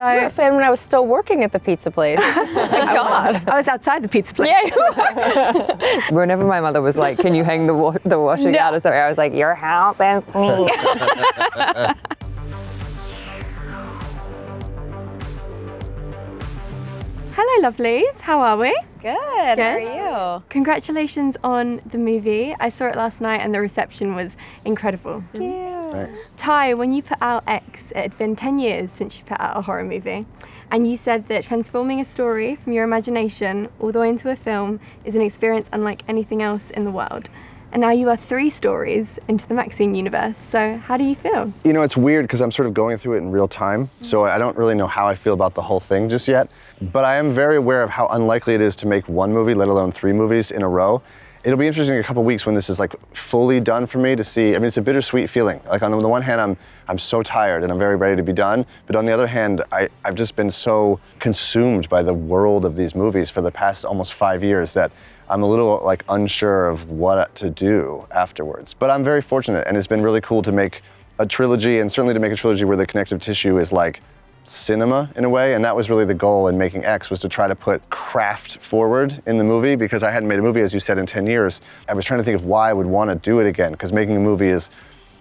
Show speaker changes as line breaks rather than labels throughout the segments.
You were a fan when I was still working at the pizza place. Oh my God.
I was outside the pizza place.
Yeah.
Whenever my mother was like, can you hang the washing out or something, I was like, your house is clean.
Hello, lovelies. How are we?
Good. How are you?
Congratulations on the movie. I saw it last night and the reception was incredible.
Thank you.
Thanks.
Ty, when you put out X, it had been 10 years since you put out a horror movie. And you said that transforming a story from your imagination all the way into a film is an experience unlike anything else in the world. And now you are 3 stories into the MaXXXine universe. So how do you feel?
You know, it's weird because I'm sort of going through it in real time, so I don't really know how I feel about the whole thing just yet. But I am very aware of how unlikely it is to make one movie, let alone 3 movies in a row. It'll be interesting in a couple weeks when this is like fully done for me to see. I mean, it's a bittersweet feeling. Like on the one hand, I'm so tired and I'm very ready to be done. But on the other hand, I've just been so consumed by the world of these movies for the past almost 5 years that I'm a little like unsure of what to do afterwards. But I'm very fortunate, and it's been really cool to make a trilogy, and certainly to make a trilogy where the connective tissue is like cinema in a way, and that was really the goal in making X, was to try to put craft forward in the movie, because I hadn't made a movie, as you said, in 10 years. I was trying to think of why I would want to do it again, because making a movie is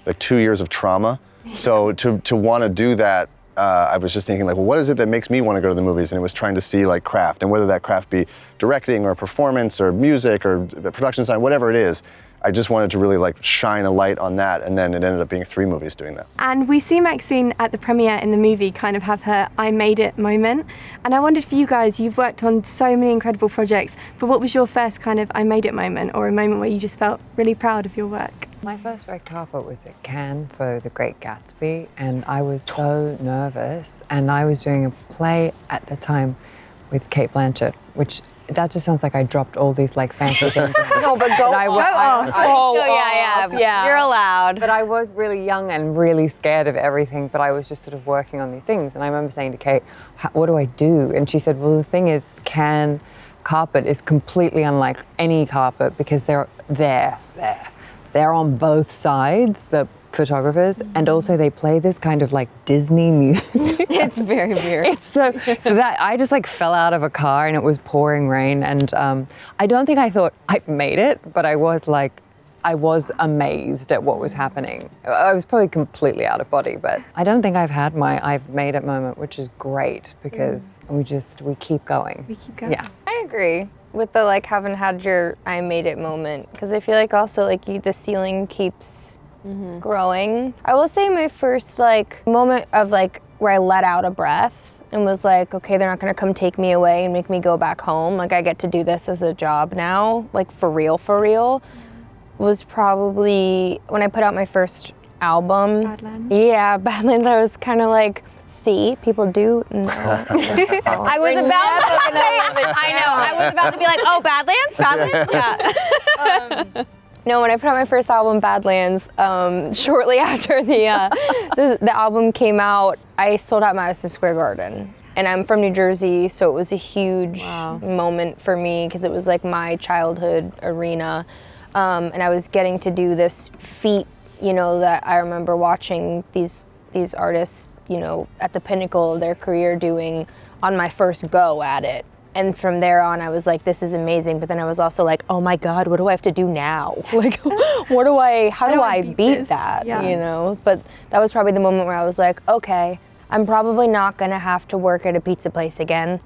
like 2 years of trauma. So to want to do that, I was just thinking like, well, what is it that makes me want to go to the movies? And it was trying to see like craft, and whether that craft be directing or performance or music or production design, whatever it is. I just wanted to really like shine a light on that, and then it ended up being 3 movies doing that.
And we see MaXXXine at the premiere in the movie kind of have her I made it moment. And I wondered for you guys, you've worked on so many incredible projects, but what was your first kind of I made it moment, or a moment where you just felt really proud of your work?
My first red carpet was at Cannes for the Great Gatsby, and I was so nervous. And I was doing a play at the time with Kate Blanchett, which that just sounds like I dropped all these like fancy things.
No, but go on.
Yeah.
You're allowed.
But I was really young and really scared of everything, but I was just sort of working on these things. And I remember saying to Kate, what do I do? And she said, well, the thing is, Cannes carpet is completely unlike any carpet because they're on both sides, the photographers, and also they play this kind of like Disney music.
It's very weird.
It's so that I just like fell out of a car and it was pouring rain, and I don't think I thought I've made it, but I was amazed at what was happening. I was probably completely out of body, but I don't think I've had my I've made it moment, which is great because we keep going.
We keep going.
Yeah.
I agree with the like haven't had your I made it moment, because I feel like also like the ceiling keeps growing. I will say my first like moment of like where I let out a breath and was like, okay, they're not gonna come take me away and make me go back home. Like I get to do this as a job now, like for real, was probably when I put out my first album.
Badlands.
Yeah, Badlands. I was kind of like, see, people do know. I was about to say, I know, I was about to be like, oh, Badlands? Yeah. No, when I put out my first album, Badlands, shortly after the album came out, I sold out Madison Square Garden. And I'm from New Jersey, so it was a huge moment for me because it was like my childhood arena. And I was getting to do this feat, you know, that I remember watching these artists, you know, at the pinnacle of their career doing on my first go at it. And from there on, I was like, this is amazing. But then I was also like, oh my God, what do I have to do now? Like, how do I beat that, you know? But that was probably the moment where I was like, okay, I'm probably not gonna have to work at a pizza place again,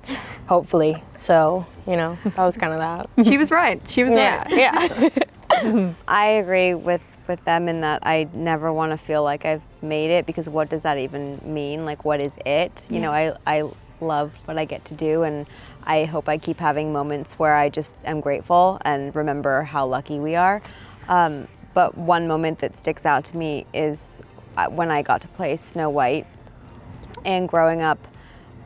hopefully. So, you know, that was kind of that.
She was right. She was right.
Yeah.
I agree with them in that I never want to feel like I've made it, because what does that even mean? Like, what is it? You know, I love what I get to do, and I hope I keep having moments where I just am grateful and remember how lucky we are. But one moment that sticks out to me is when I got to play Snow White, and growing up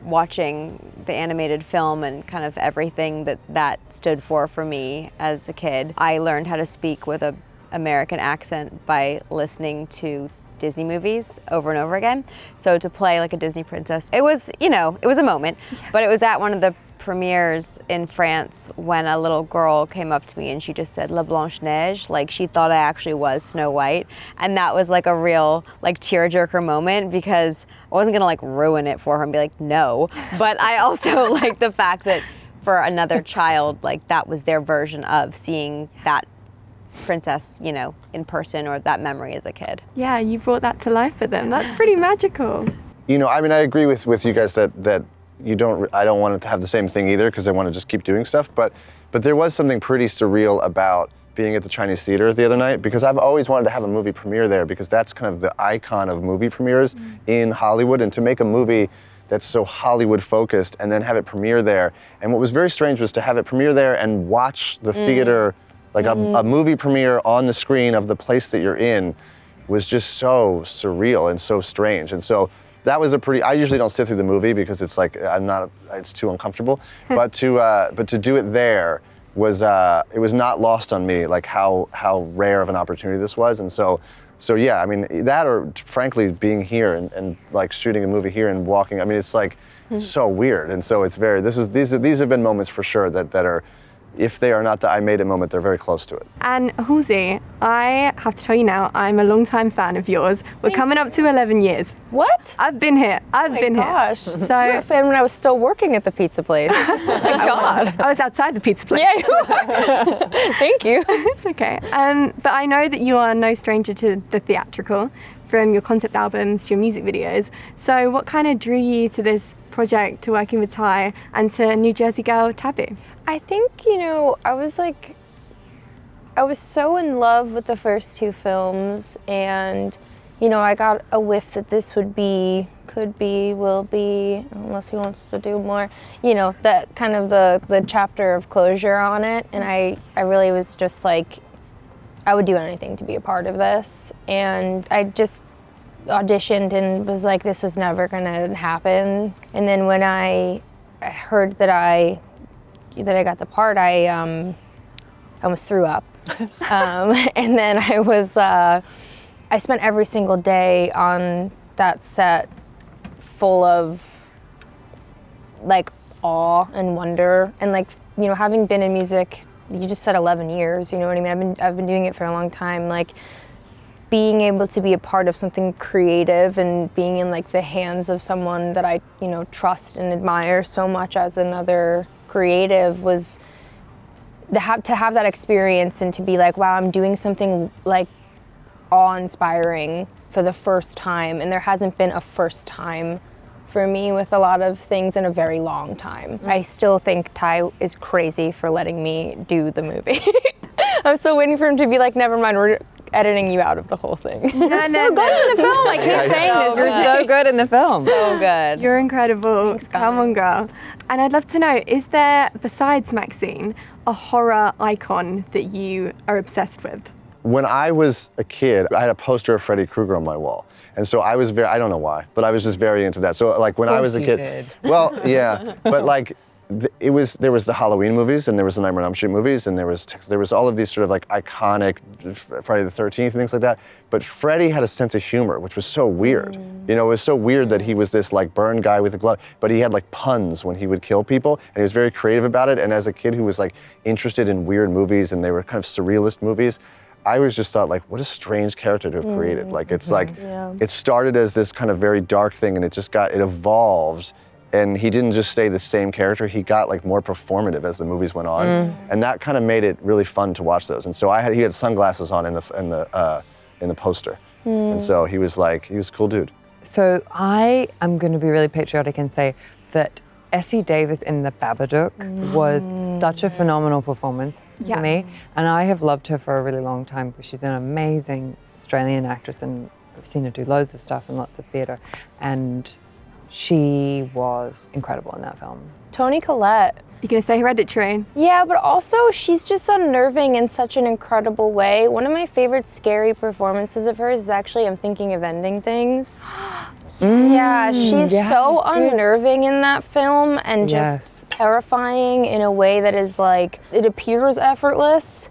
watching the animated film and kind of everything that stood for me as a kid. I learned how to speak with an American accent by listening to Disney movies over and over again. So to play like a Disney princess, it was, you know, it was a moment, but it was at one of the premieres in France when a little girl came up to me and she just said La Blanche Neige, like she thought I actually was Snow White, and that was like a real like tearjerker moment because I wasn't gonna like ruin it for her and be like no, but I also like the fact that for another child, like that was their version of seeing that princess, you know, in person, or that memory as a kid.
Yeah, you brought that to life for them. That's pretty magical.
You know, I mean, I agree with you guys that I don't want it to have the same thing either, because I want to just keep doing stuff. But there was something pretty surreal about being at the Chinese Theater the other night, because I've always wanted to have a movie premiere there, because that's kind of the icon of movie premieres in Hollywood, and to make a movie that's so Hollywood focused and then have it premiere there. And what was very strange was to have it premiere there and watch the theater, like a movie premiere on the screen of the place that you're in, was just so surreal and so strange. And so that was I usually don't sit through the movie because it's like, it's too uncomfortable. But to do it there was, it was not lost on me, like how rare of an opportunity this was. And so yeah, I mean, that, or frankly, being here and like shooting a movie here and walking, I mean, it's like so weird. And so it's these have been moments for sure that are, if they are not the I made it moment, they're very close to it.
And Halsey, I have to tell you now, I'm a long-time fan of yours. We're coming up to 11 years.
What?
I've been here.
Oh my gosh.
So
you were a fan when I was still working at the pizza place. Oh my God.
I was outside the pizza place.
Yeah, you were. Thank you.
It's okay. But I know that you are no stranger to the theatrical, from your concept albums to your music videos. So what kind of drew you to this project, to working with Ty, and to New Jersey girl Tabby?
I think, you know, I was so in love with the first two films, and, you know, I got a whiff that this will be, unless he wants to do more, you know, that kind of the chapter of closure on it. And I really was just like, I would do anything to be a part of this. And I just auditioned and was like, this is never gonna happen. And then when I heard that I got the part, I almost threw up. And then I spent every single day on that set full of like awe and wonder, and like, you know, having been in music, you just said 11 years, you know what I mean? I've been doing it for a long time. Like, being able to be a part of something creative and being in like the hands of someone that I, you know, trust and admire so much as another creative, was to have that experience and to be like, wow, I'm doing something like awe-inspiring for the first time. And there hasn't been a first time for me with a lot of things in a very long time. I still think Ty is crazy for letting me do the movie. I'm still waiting for him to be like, never mind, we're editing you out of the whole thing.
No,
You're so good in the film. I keep saying this.
You're so good in the film.
So good.
You're incredible.
Thanks,
Come on, girl. And I'd love to know, is there, besides MaXXXine, a horror icon that you are obsessed with?
When I was a kid, I had a poster of Freddy Krueger on my wall. And so I was I don't know why, but I was just very into that. So like when I was a kid, well, yeah, but like there was the Halloween movies, and there was the Nightmare on Elm Street movies, and there was all of these sort of like iconic Friday the 13th and things like that. But Freddy had a sense of humor, which was so weird. You know, it was so weird that he was this like burned guy with a glove, but he had like puns when he would kill people, and he was very creative about it. And as a kid who was like interested in weird movies, and they were kind of surrealist movies, I was just thought like, what a strange character to have created. Like it's like, it started as this kind of very dark thing, and it evolved. And he didn't just stay the same character, he got like more performative as the movies went on. And that kind of made it really fun to watch those. And so he had sunglasses on in the poster. And so he was a cool dude.
So I am going to be really patriotic and say that Essie Davis in The Babadook was such a phenomenal performance for me. And I have loved her for a really long time, because she's an amazing Australian actress, and I've seen her do loads of stuff and lots of theatre. And she was incredible in that film.
Toni Collette.
You're gonna say Hereditary?
Yeah, but also she's just unnerving in such an incredible way. One of my favorite scary performances of hers is actually I'm Thinking of Ending Things. Yeah, she's so unnerving in that film, and just terrifying in a way that is like, it appears effortless.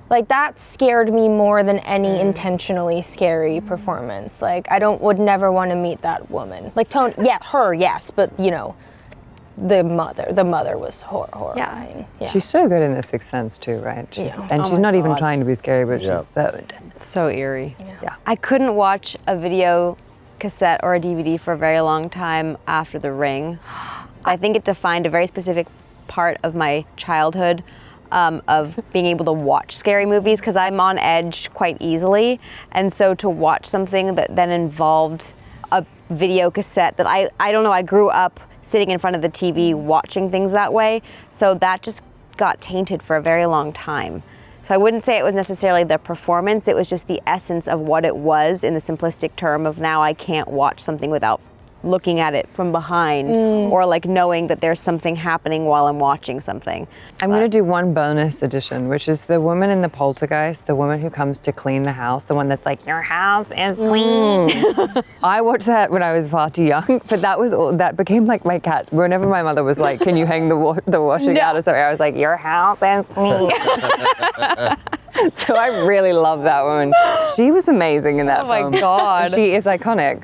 Like, that scared me more than any intentionally scary performance. Like, would never want to meet that woman. Like, Toni, yeah, her, yes, but you know, the mother was horrifying. Yeah.
She's so good in The Sixth Sense too, right? And
Oh
she's
my
not even
God.
trying to be scary, but
Yeah.
she's so intense.
It's so eerie.
Yeah.
I couldn't watch a video cassette or a DVD for a very long time after The Ring. I think it defined a very specific part of my childhood of being able to watch scary movies because I'm on edge quite easily. And so to watch something that then involved a video cassette that I don't know, I grew up sitting in front of the TV watching things that way. So that just got tainted for a very long time. So I wouldn't say it was necessarily the performance, it was just the essence of what it was in the simplistic term of now I can't watch something without looking at it from behind or like knowing that there's something happening while I'm watching something.
I'm going to do one bonus edition, which is the woman in the Poltergeist, the woman who comes to clean the house, the one that's like, your house is clean. I watched that when I was far too young, but that became like my cat. Whenever my mother was like, can you hang the washing out or something, I was like, your house is clean. So I really love that woman. She was amazing in that film.
Oh my God.
She is iconic.